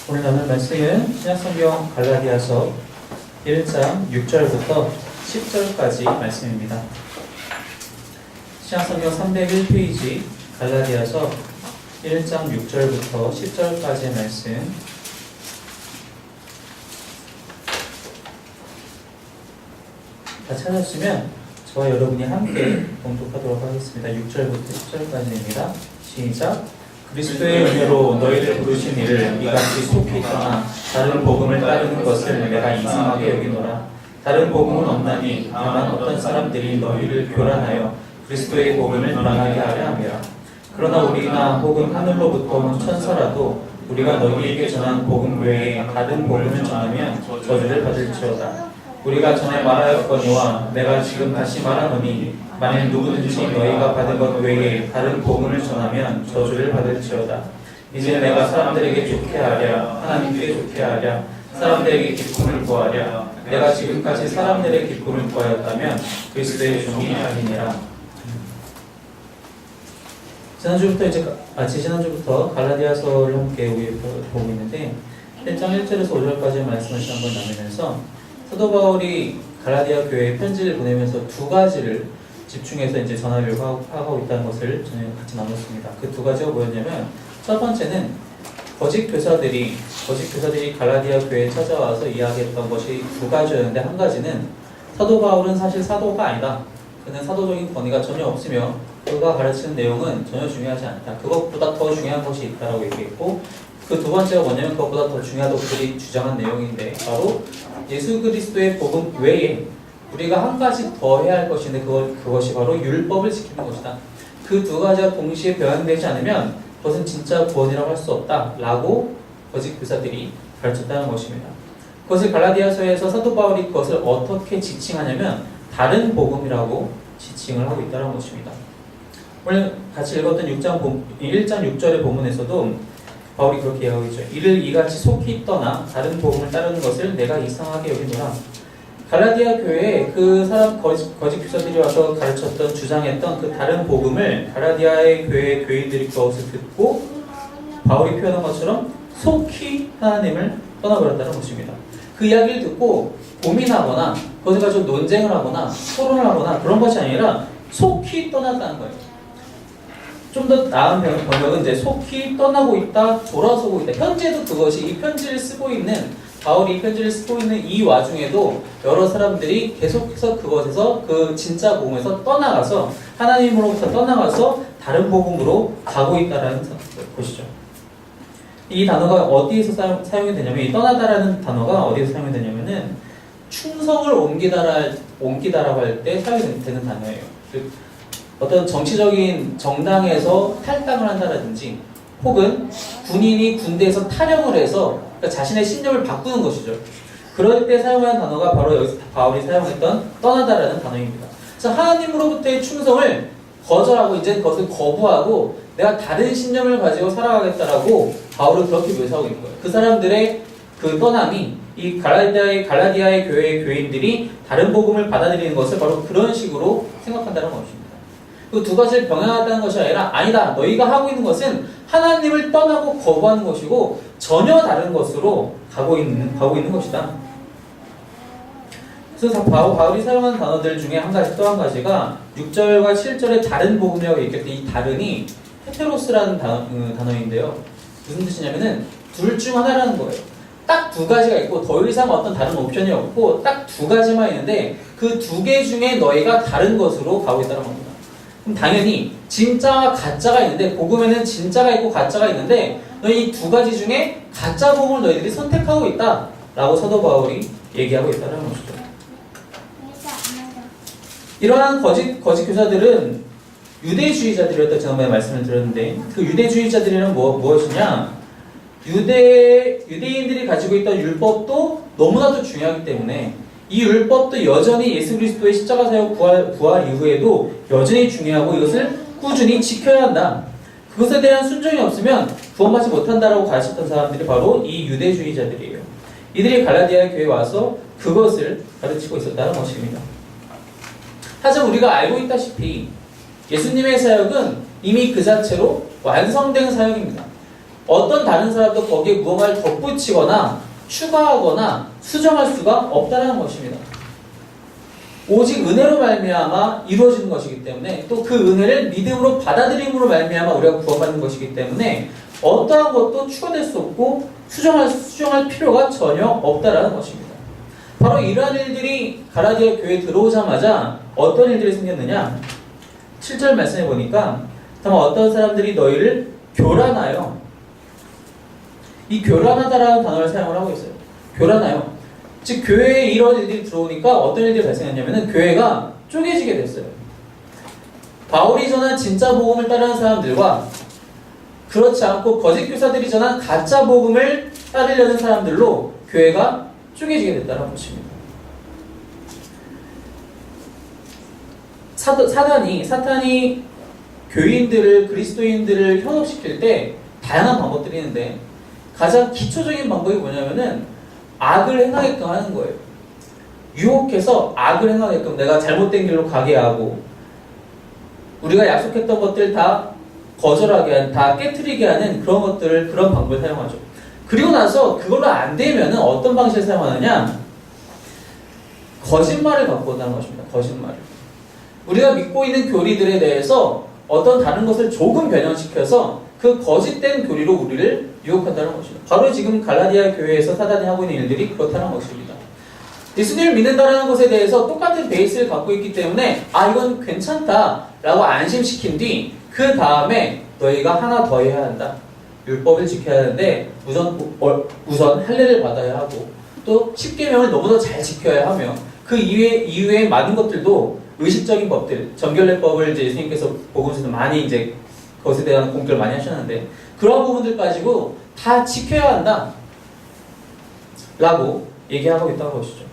오늘 나눌 말씀은 신약성경 갈라디아서 1장 6절부터 10절까지 말씀입니다. 신약성경 301페이지 갈라디아서 1장 6절부터 10절까지의 말씀. 다 찾았으면 저와 여러분이 함께 봉독하도록 하겠습니다. 6절부터 10절까지입니다. 시작. 그리스도의 은혜로 너희를 부르신 이를 이같이 속히 떠나 다른 복음을 따르는 것을 내가 이상하게 여기노라. 다른 복음은 없나니 다만 어떤 사람들이 너희를 교란하여 그리스도의 복음을 변하게 하려 함이라. 그러나 우리나 혹은 하늘로부터 온 천사라도 우리가 너희에게 전한 복음 외에 다른 복음을 전하면 저주를 받을지어다. 우리가 전에 말하였거니와 내가 지금 다시 말하노니 만일 누구든지 너희가 받은 것 외에 다른 복음을 전하면 저주를 받을지어다. 이제 내가 사람들에게 좋게 하랴 하나님께 좋게 하랴 사람들에게 기쁨을 구하랴 내가 지금까지 사람들의 기쁨을 구하였다면 그리스도의 종이 아니니라. 지난주부터 갈라디아서를 함께 우리 보고 있는데 1장 1절에서 5절까지의 말씀을 한번 나누면서 사도 바울이 갈라디아 교회에 편지를 보내면서 두 가지를 집중해서 이제 전하려고 하고 있다는 것을 저는 같이 나눴습니다. 그 두 가지가 뭐였냐면, 첫 번째는 거짓 교사들이 갈라디아 교회에 찾아와서 이야기했던 것이 두 가지였는데, 한 가지는 사도 바울은 사실 사도가 아니다. 그는 사도적인 권위가 전혀 없으며 그가 가르치는 내용은 전혀 중요하지 않다. 그것보다 더 중요한 것이 있다라고 얘기했고, 그 두 번째가 뭐냐면 그것보다 더 중요하다고 그들이 주장한 내용인데, 바로 예수 그리스도의 복음 외에 우리가 한 가지 더 해야 할 것인데 그것이 바로 율법을 지키는 것이다. 그 두 가지가 동시에 변환되지 않으면 그것은 진짜 구원이라고 할 수 없다 라고 거짓 교사들이 가르쳤다는 것입니다. 그것을 갈라디아서에서 사도 바울이 그것을 어떻게 지칭하냐면 다른 복음이라고 지칭을 하고 있다는 것입니다. 오늘 같이 읽었던 1장 6절의 본문에서도 바울이 그렇게 얘기하고 있죠. 이를 이같이 속히 떠나 다른 복음을 따르는 것을 내가 이상하게 여기노라. 갈라디아 교회에 그 사람 거짓 교사들이 와서 가르쳤던 주장했던 그 다른 복음을 갈라디아의 교회 교인들이 그것을 듣고 바울이 표현한 것처럼 속히 하나님을 떠나버렸다는 것입니다. 그 이야기를 듣고 고민하거나 그것을 가지고 논쟁을 하거나 토론을 하거나 그런 것이 아니라 속히 떠났다는 거예요. 좀 더 나은 번역은 이제 속히 떠나고 있다, 돌아서고 있다. 현재도 그것이 이 편지를 쓰고 있는 바울이 이 편지를 쓰고 있는 이 와중에도 여러 사람들이 계속해서 그것에서 그 진짜 복음에서 떠나가서 하나님으로부터 떠나가서 다른 복음으로 가고 있다라는 것이죠. 이 단어가 어디에서 사용이 되냐면, 이 떠나다라는 단어가 어디에서 사용이 되냐면은 충성을 옮기다라고 할 때 사용이 되는 단어예요. 어떤 정치적인 정당에서 탈당을 한다든지 혹은 군인이 군대에서 탈영을 해서 그러니까 자신의 신념을 바꾸는 것이죠. 그럴 때 사용하는 단어가 바로 여기서 바울이 사용했던 떠나다라는 단어입니다. 그래서 하나님으로부터의 충성을 거절하고 이제 그것을 거부하고 내가 다른 신념을 가지고 살아가겠다라고 바울은 그렇게 묘사하고 있는 거예요. 그 사람들의 그 떠남이 이 갈라디아의 교회의 교인들이 다른 복음을 받아들이는 것을 바로 그런 식으로 생각한다는 것입니다. 그 두 가지를 병행하다는 것이 아니다. 너희가 하고 있는 것은 하나님을 떠나고 거부하는 것이고 전혀 다른 것으로 가고 있는 것이다. 그래서 바울이 사용한 단어들 중에 또 한 가지가 6절과 7절의 다른 복음이라고 얘기할 때 이 다른이 헤테로스라는 단어인데요. 무슨 뜻이냐면은 둘 중 하나라는 거예요. 딱 두 가지가 있고 더 이상 어떤 다른 옵션이 없고 딱 두 가지만 있는데 그 두 개 중에 너희가 다른 것으로 가고 있다는 겁니다. 그럼 당연히 진짜와 가짜가 있는데, 복음에는 진짜가 있고 가짜가 있는데 너희 이 두 가지 중에 가짜 복음을 너희들이 선택하고 있다 라고 사도 바울이 얘기하고 있다는 것이죠. 이러한 거짓 교사들은 유대주의자들이었다 지난번에 말씀을 드렸는데, 그 유대주의자들이란 무엇이냐, 유대인들이 가지고 있던 율법도 너무나도 중요하기 때문에 이 율법도 여전히 예수 그리스도의 십자가 사역 부활 이후에도 여전히 중요하고 이것을 꾸준히 지켜야 한다. 그것에 대한 순종이 없으면 구원받지 못한다라고 가르쳤던 사람들이 바로 이 유대주의자들이에요. 이들이 갈라디아 교회에 와서 그것을 가르치고 있었다는 것입니다. 하지만 우리가 알고 있다시피 예수님의 사역은 이미 그 자체로 완성된 사역입니다. 어떤 다른 사람도 거기에 무언가를 덧붙이거나 추가하거나 수정할 수가 없다는 것입니다. 오직 은혜로 말미암아 이루어지는 것이기 때문에 또 그 은혜를 믿음으로 받아들임으로 말미암아 우리가 구원받는 것이기 때문에 어떠한 것도 추가될 수 없고 수정할 필요가 전혀 없다라는 것입니다. 바로 이러한 일들이 갈라디아 교회에 들어오자마자 어떤 일들이 생겼느냐? 7절 말씀해 보니까 다만 어떤 사람들이 너희를 교란하여, 이 교란하다라는 단어를 사용을 하고 있어요. 교란하여. 즉 교회에 이런 일들이 들어오니까 어떤 일들이 발생했냐면은 교회가 쪼개지게 됐어요. 바울이 전한 진짜 복음을 따르는 사람들과 그렇지 않고 거짓 교사들이 전한 가짜 복음을 따르려는 사람들로 교회가 쪼개지게 됐다는 것입니다. 사탄이 교인들을, 그리스도인들을 현혹시킬 때 다양한 방법들이 있는데 가장 기초적인 방법이 뭐냐면은 악을 행하게끔 하는 거예요. 유혹해서 악을 행하게끔 내가 잘못된 길로 가게 하고 우리가 약속했던 것들 다 거절하게 하는, 다 깨트리게 하는 그런 것들을, 그런 방법을 사용하죠. 그리고 나서 그걸로 안 되면은 어떤 방식을 사용하느냐? 거짓말을 갖고 온다는 것입니다. 거짓말을. 우리가 믿고 있는 교리들에 대해서 어떤 다른 것을 조금 변형시켜서 그 거짓된 교리로 우리를 유혹한다는 것입니다. 바로 지금 갈라디아 교회에서 사단이 하고 있는 일들이 그렇다는 것입니다. 예수님을 믿는다는 것에 대해서 똑같은 베이스를 갖고 있기 때문에 이건 괜찮다라고 안심시킨 뒤 그 다음에 너희가 하나 더 해야 한다. 율법을 지켜야 하는데 우선 할례를 받아야 하고 또 십계명을 너무나 잘 지켜야 하며 그 이외의 많은 것들도 의식적인 법들, 정결례법을 이제 예수님께서 복음서에서 많이 이제 그것에 대한 공격을 많이 하셨는데 그런 부분들 가지고 다 지켜야 한다 라고 얘기하고 있다는 것이죠.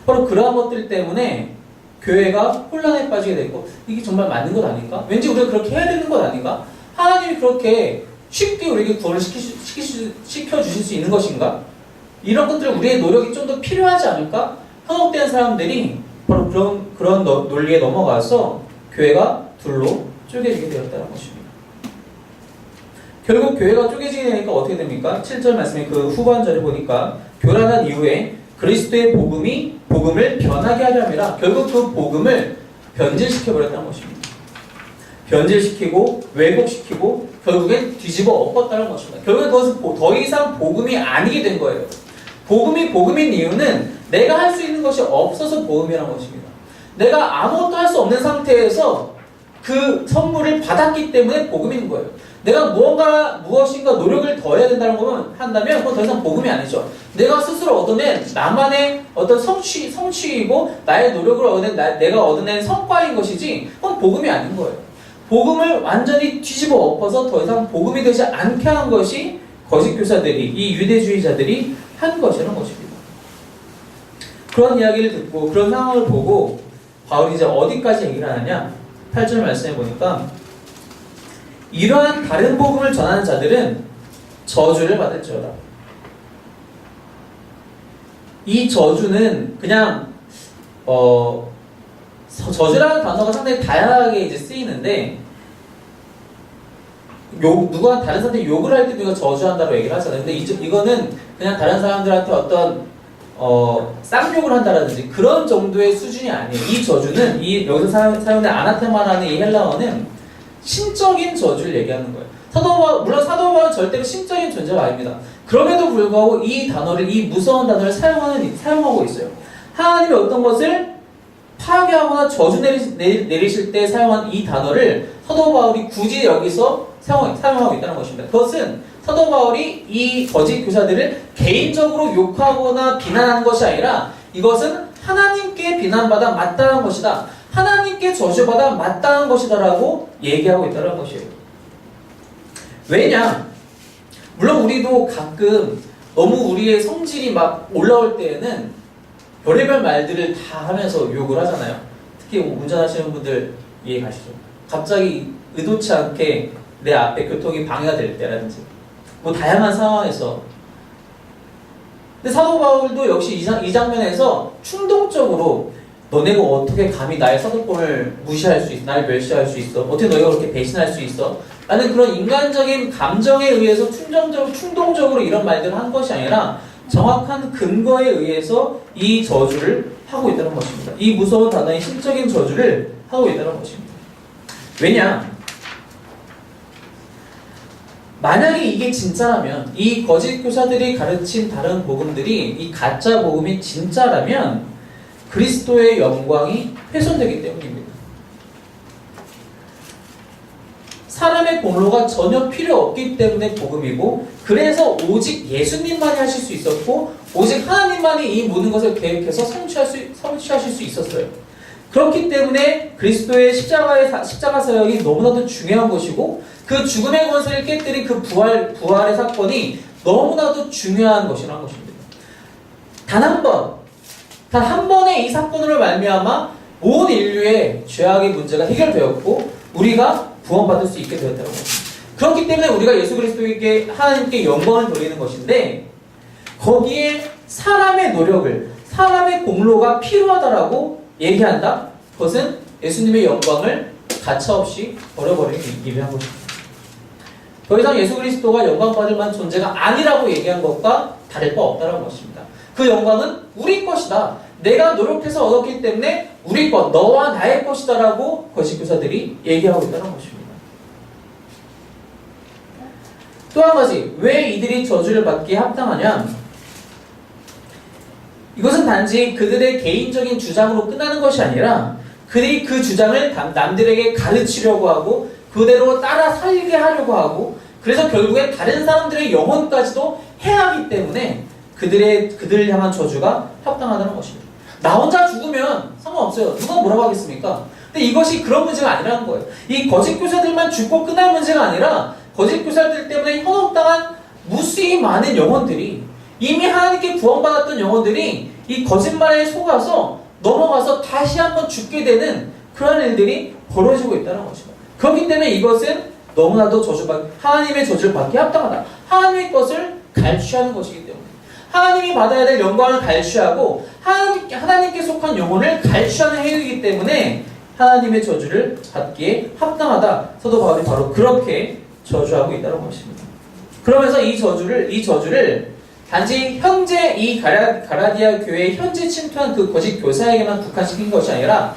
바로 그러한 것들 때문에 교회가 혼란에 빠지게 되고 이게 정말 맞는 것 아닌가? 왠지 우리가 그렇게 해야 되는 것 아닌가? 하나님이 그렇게 쉽게 우리에게 구원을 시켜주실 수 있는 것인가? 이런 것들은 우리의 노력이 좀 더 필요하지 않을까? 현혹된 사람들이 바로 그런 논리에 넘어가서 교회가 둘로 쪼개지게 되었다는 것입니다. 결국 교회가 쪼개지게 되니까 어떻게 됩니까? 7절 말씀에 그 후반절에 보니까 교란한 이후에 그리스도의 복음을 변하게 하려 함이라. 결국 그 복음을 변질시켜버렸다는 것입니다. 변질시키고 왜곡시키고 결국엔 뒤집어 엎었다는 것입니다. 결국엔 그것은 더 이상 복음이 아니게 된 거예요. 복음이 복음인 이유는 내가 할 수 있는 것이 없어서 복음이라는 것입니다. 내가 아무것도 할 수 없는 상태에서 그 선물을 받았기 때문에 복음인 거예요. 내가 무엇인가 노력을 더 해야 된다는 것만 한다면 그건 더 이상 복음이 아니죠. 내가 스스로 얻어낸 나만의 어떤 성취이고 나의 노력을 내가 얻어낸 성과인 것이지 그건 복음이 아닌 거예요. 복음을 완전히 뒤집어 엎어서 더 이상 복음이 되지 않게 한 것이 거짓 교사들이, 이 유대주의자들이 한 것이라는 것입니다. 그런 이야기를 듣고 그런 상황을 보고 바울이 이제 어디까지 얘기를 하느냐? 8절 말씀해 보니까 이러한 다른 복음을 전하는 자들은 저주를 받을지어다. 이 저주는 그냥 저주라는 단어가 상당히 다양하게 이제 쓰이는데 누가 다른 사람한테 욕을 할 때도 이거 저주한다고 얘기를 하잖아요. 근데 이거는 그냥 다른 사람들한테 어떤 쌍욕을 한다라든지 그런 정도의 수준이 아니에요. 이 저주는 여기서 사용된 아나테마라는 이 헬라어는 신적인 저주를 얘기하는 거예요. 물론 사도 바울은 절대로 신적인 존재가 아닙니다. 그럼에도 불구하고 이 무서운 단어를 사용하고 있어요. 하나님이 어떤 것을 파괴하거나 저주 내리실 때 사용한 이 단어를 사도 바울이 굳이 여기서 사용하고 있다는 것입니다. 그것은 사도 바울이 이 거짓 교사들을 개인적으로 욕하거나 비난하는 것이 아니라 이것은 하나님께 비난받아 마땅한 것이다. 하나님께 저주받아 마땅한 것이다 라고 얘기하고 있다는 것이에요. 왜냐? 물론 우리도 가끔 너무 우리의 성질이 막 올라올 때에는 별의별 말들을 다 하면서 욕을 하잖아요. 특히 운전하시는 분들 이해 가시죠? 갑자기 의도치 않게 내 앞에 교통이 방해가 될 때라든지 다양한 상황에서 근데 사도 바울도 역시 이 장면에서 충동적으로 너네가 어떻게 감히 나의 사도권을 무시할 수 있어? 나를 멸시할 수 있어? 어떻게 너희가 그렇게 배신할 수 있어? 라는 그런 인간적인 감정에 의해서 충동적으로 이런 말들을 한 것이 아니라 정확한 근거에 의해서 이 저주를 하고 있다는 것입니다. 이 무서운 단어의 신적인 저주를 하고 있다는 것입니다. 왜냐? 만약에 이게 진짜라면, 이 거짓 교사들이 가르친 다른 복음들이 이 가짜 복음이 진짜라면 그리스도의 영광이 훼손되기 때문입니다. 사람의 공로가 전혀 필요 없기 때문에 복음이고, 그래서 오직 예수님만이 하실 수 있었고, 오직 하나님만이 이 모든 것을 계획해서 성취하실 수 있었어요. 그렇기 때문에 그리스도의 십자가 사역이 너무나도 중요한 것이고, 그 죽음의 권세를 깨뜨린 그 부활의 사건이 너무나도 중요한 것이라는 것입니다. 단 한 번의 이 사건으로 말미암아 온 인류의 죄악의 문제가 해결되었고 우리가 구원받을 수 있게 되었다는 것입니다. 그렇기 때문에 우리가 예수 그리스도에게 하나님께 영광을 돌리는 것인데, 거기에 사람의 노력을, 사람의 공로가 필요하다라고 얘기한다? 그것은 예수님의 영광을 가차없이 버려버리는 의미한 것입니다. 더 이상 예수 그리스도가 영광받을 만한 존재가 아니라고 얘기한 것과 다를 바 없다는 것입니다. 그 영광은 우리 것이다. 내가 노력해서 얻었기 때문에 우리 것, 너와 나의 것이다 라고 거짓 교사들이 얘기하고 있다는 것입니다. 또 한 가지, 왜 이들이 저주를 받기에 합당하냐? 이것은 단지 그들의 개인적인 주장으로 끝나는 것이 아니라 그들이 그 주장을 남들에게 가르치려고 하고 그대로 따라 살게 하려고 하고, 그래서 결국에 다른 사람들의 영혼까지도 해하기 때문에 그들을 향한 저주가 합당하다는 것입니다. 나 혼자 죽으면 상관없어요. 누가 뭐라고 하겠습니까? 근데 이것이 그런 문제가 아니라는 거예요. 이 거짓 교사들만 죽고 끝날 문제가 아니라 거짓 교사들 때문에 현혹당한 무수히 많은 영혼들이, 이미 하나님께 구원받았던 영혼들이 이 거짓말에 속아서 넘어가서 다시 한번 죽게 되는 그런 일들이 벌어지고 있다는 것입니다. 그렇기 때문에 이것은 너무나도 하나님의 저주를 받기에 합당하다. 하나님의 것을 갈취하는 것이기 때문에, 하나님이 받아야 될 영광을 갈취하고 하나님께 속한 영혼을 갈취하는 행위이기 때문에 하나님의 저주를 받기에 합당하다. 사도 바울이 바로 그렇게 저주하고 있다는 것입니다. 그러면서 이 저주를 단지 현재 이 가라디아 교회에 현재 침투한 그 거짓 교사에게만 국한시킨 것이 아니라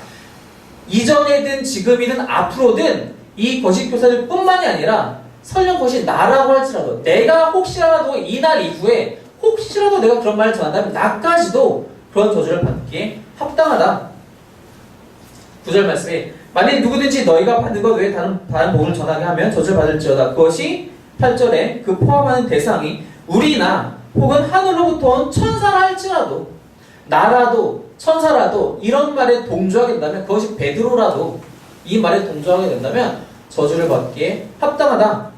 이전에든 지금이든 앞으로든 이 거짓 교사들 뿐만이 아니라 설령 그것이 나라고 할지라도, 내가 혹시라도 이 날 이후에 혹시라도 내가 그런 말을 전한다면 나까지도 그런 저주를 받기에 합당하다. 9절 말씀에 만일 누구든지 너희가 받는 것 외에 다른 복음을 전하게 하면 저주를 받을지어다. 그것이 8절에 그 포함하는 대상이 우리나 혹은 하늘로부터 온 천사라 할지라도, 나라도 천사라도 이런 말에 동조하게 된다면, 그것이 베드로라도 이 말에 동조하게 된다면 저주를 받기에 합당하다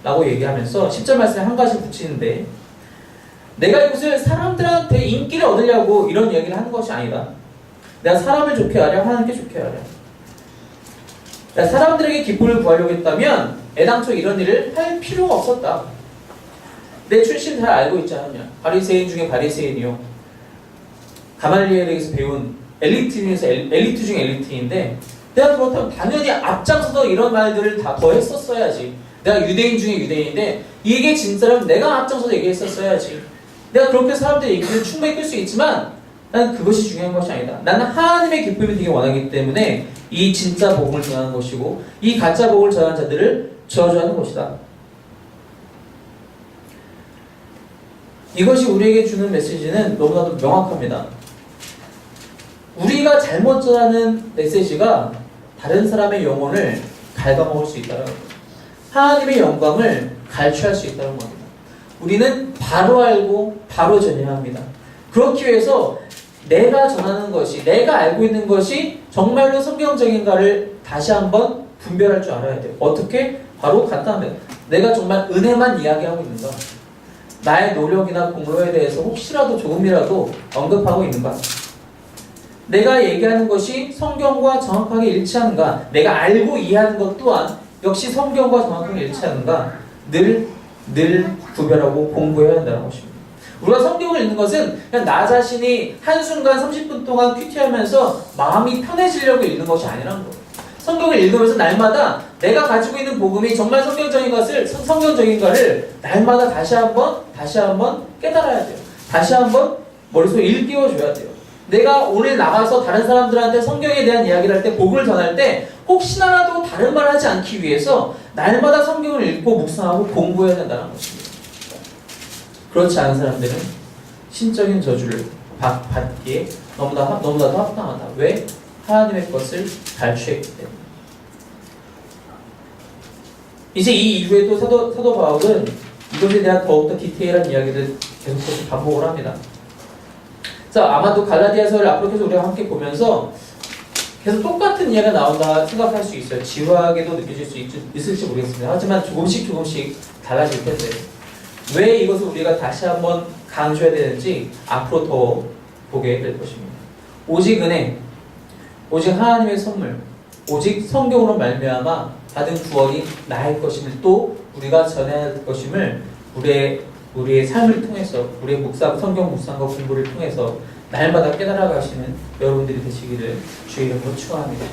라고 얘기하면서 10절 말씀에 한 가지 붙이는데, 내가 이것을 사람들한테 인기를 얻으려고 이런 얘기를 하는 것이 아니다. 내가 사람을 좋게 하랴 하나님께 좋게 하랴. 내가 사람들에게 기쁨을 구하려고 했다면 애당초 이런 일을 할 필요가 없었다. 내 출신 잘 알고 있지 않느냐. 바리새인 중에 바리새인이요, 가말리엘에게서 배운 엘리트 중에서 엘리트 중에 엘리트인데, 내가 그렇다면 당연히 앞장서서 이런 말들을 다 더 했었어야지. 내가 유대인 중에 유대인인데 이게 진짜라면 내가 앞장서서 얘기했었어야지. 내가 그렇게 사람들의 얘기를 충분히 끌 수 있지만 난 그것이 중요한 것이 아니다. 나는 하나님의 기쁨을 되게 원하기 때문에 이 진짜 복음을 전하는 것이고 이 가짜 복음을 전하는 자들을 저주하는 것이다. 이것이 우리에게 주는 메시지는 너무나도 명확합니다. 우리가 잘못 전하는 메시지가 다른 사람의 영혼을 갉아먹을 수 있다는 겁니다. 하나님의 영광을 갈취할 수 있다는 겁니다. 우리는 바로 알고 바로 전해야 합니다. 그렇기 위해서 내가 전하는 것이, 내가 알고 있는 것이 정말로 성경적인가를 다시 한번 분별할 줄 알아야 돼요. 어떻게? 바로 간단합니다. 내가 정말 은혜만 이야기하고 있는가? 나의 노력이나 공로에 대해서 혹시라도 조금이라도 언급하고 있는가? 내가 얘기하는 것이 성경과 정확하게 일치하는가? 내가 알고 이해하는 것 또한 역시 성경과 정확하게 일치하는가? 늘 구별하고 공부해야 한다는 것입니다. 우리가 성경을 읽는 것은 그냥 나 자신이 한순간 30분 동안 큐티하면서 마음이 편해지려고 읽는 것이 아니라는 거예요. 성경을 읽으면서 날마다 내가 가지고 있는 복음이 정말 성경적인가를 날마다 다시 한번 깨달아야 돼요. 다시 한번 머릿속에 일깨워줘야 돼요. 내가 오늘 나가서 다른 사람들한테 성경에 대한 이야기를 할 때, 복음을 전할 때 혹시나라도 다른 말 하지 않기 위해서 날마다 성경을 읽고 묵상하고 공부해야 된다는 것입니다. 그렇지 않은 사람들은 신적인 저주를 받기에 너무나도 합당하다. 왜? 하나님의 것을 발취했기 때문에. 이제 이 이후에도 사도 바울은 이것에 대한 더욱더 디테일한 이야기를 계속해서 반복을 합니다. 자, 아마도 갈라디아서를 앞으로 계속 우리가 함께 보면서 계속 똑같은 이야기가 나온다 생각할 수 있어요. 지루하게도 느껴질 수 있을지 모르겠습니다. 하지만 조금씩 달라질 텐데 왜 이것을 우리가 다시 한번 강조해야 되는지 앞으로 더 보게 될 것입니다. 오직 은혜, 오직 하나님의 선물, 오직 성경으로 말미암아 받은 구원이 나의 것임을 또 우리가 전해야 할 것임을 우리의 삶을 통해서, 우리의 성경 묵상과 공부를 통해서 날마다 깨달아 가시는 여러분들이 되시기를 주의 이름으로 축원합니다.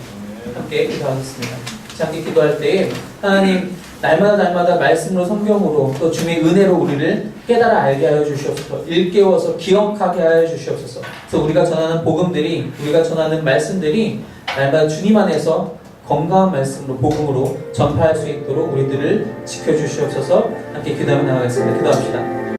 함께 기도하겠습니다. 함께 기도할 때에 하나님 날마다 말씀으로, 성경으로, 또 주님의 은혜로 우리를 깨달아 알게 하여 주시옵소서. 일깨워서 기억하게 하여 주시옵소서. 그래서 우리가 전하는 복음들이, 우리가 전하는 말씀들이 날마다 주님 안에서 건강한 말씀으로, 복음으로 전파할 수 있도록 우리들을 지켜주시옵소서. 함께 기도하며 나가겠습니다. 기도합시다.